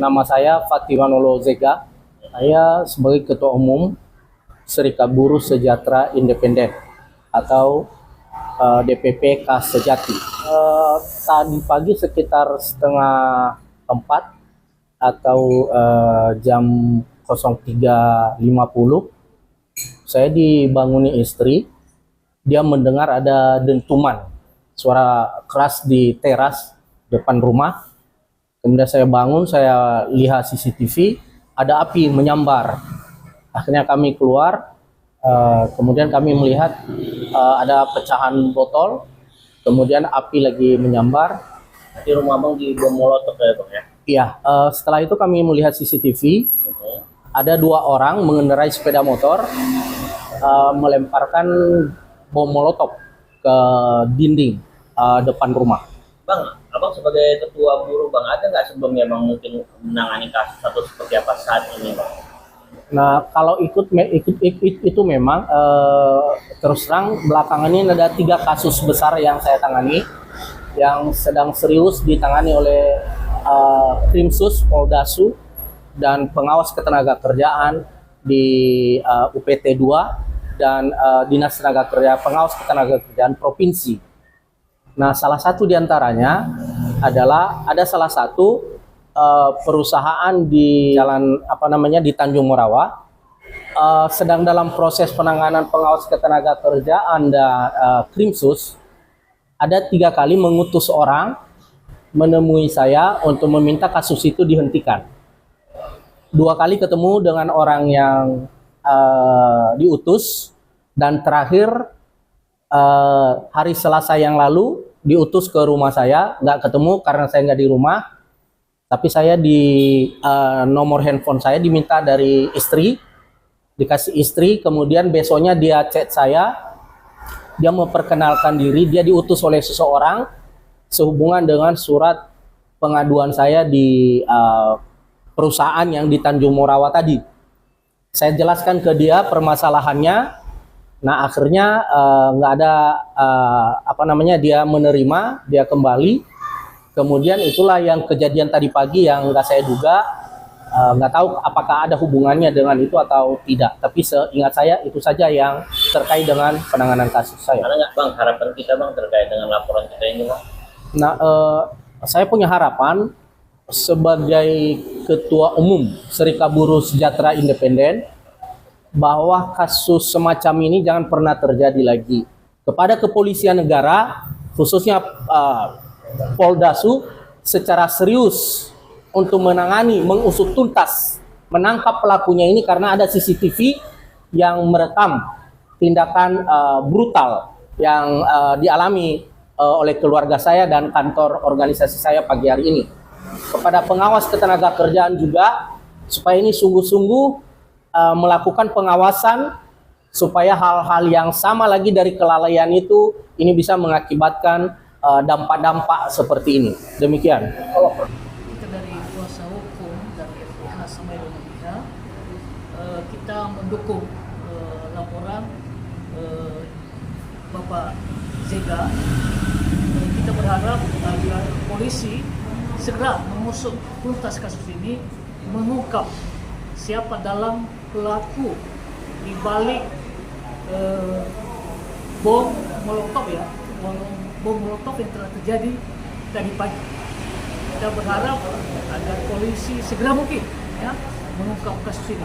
Nama saya Fatimanolo Zega. Saya sebagai Ketua Umum Serikat Buruh Sejahtera Independen atau DPP KAS Sejati. Tadi pagi sekitar 3:30 atau jam 03.50 saya dibanguni istri. Dia mendengar ada dentuman, suara keras di teras depan rumah. Kemudian saya bangun, saya lihat CCTV, ada api menyambar. Akhirnya kami keluar, kemudian kami melihat ada pecahan botol, kemudian api lagi menyambar. Di rumah Bang di bom molotov ya Bang ya? Iya, setelah itu kami melihat CCTV, ada 2 orang mengendarai sepeda motor, melemparkan bom molotov ke dinding depan rumah. Bang, Abang sebagai ketua buruh Bang, ada nggak sebelumnya Bang mungkin menangani kasus atau seperti apa saat ini Bang? Nah, kalau itu memang terus terang belakangan ini ada 3 kasus besar yang saya tangani, yang sedang serius ditangani oleh Krimsus, Poldasu, dan pengawas ketenagakerjaan di UPT 2 dan Dinas Tenaga Kerja, pengawas ketenagakerjaan provinsi. Nah, salah satu diantaranya adalah ada salah satu perusahaan di jalan di Tanjung Morawa sedang dalam proses penanganan pengawas ketenagakerjaan dan Krimsus. Ada 3 kali mengutus orang menemui saya untuk meminta kasus itu dihentikan. 2 kali ketemu dengan orang yang diutus, dan terakhir hari Selasa yang lalu diutus ke rumah saya. Nggak ketemu karena saya nggak di rumah, tapi saya di nomor handphone saya diminta dari istri, dikasih istri. Kemudian besoknya dia chat saya, dia memperkenalkan diri, dia diutus oleh seseorang sehubungan dengan surat pengaduan saya di perusahaan yang di Tanjung Morawa tadi. Saya jelaskan ke dia permasalahannya. Nah, akhirnya nggak ada dia menerima, dia kembali. Kemudian itulah yang kejadian tadi pagi yang nggak saya duga, nggak tahu apakah ada hubungannya dengan itu atau tidak. Tapi seingat saya itu saja yang terkait dengan penanganan kasus saya. Ada nggak Bang harapan kita Bang terkait dengan laporan kita ini Bang? Nah, saya punya harapan sebagai Ketua Umum Serikat Buruh Sejahtera Independen bahwa kasus semacam ini jangan pernah terjadi lagi. Kepada kepolisian negara, khususnya Poldasu, secara serius untuk menangani, mengusut tuntas, menangkap pelakunya ini, karena ada CCTV yang merekam tindakan brutal yang dialami oleh keluarga saya dan kantor organisasi saya pagi hari ini. Kepada pengawas ketenagakerjaan juga, supaya ini sungguh-sungguh melakukan pengawasan supaya hal-hal yang sama lagi dari kelalaian itu ini bisa mengakibatkan dampak-dampak seperti ini. Demikian. Kita dari kuasa hukum dari FPH sama Indonesia, kita mendukung laporan Bapak Zega. Kita berharap agar polisi segera mengusut tuntas kasus ini, mengungkap siapa dalam pelaku di balik bom molotov yang telah terjadi tadi pagi. Kita berharap agar polisi segera mungkin mengungkap kasus ini.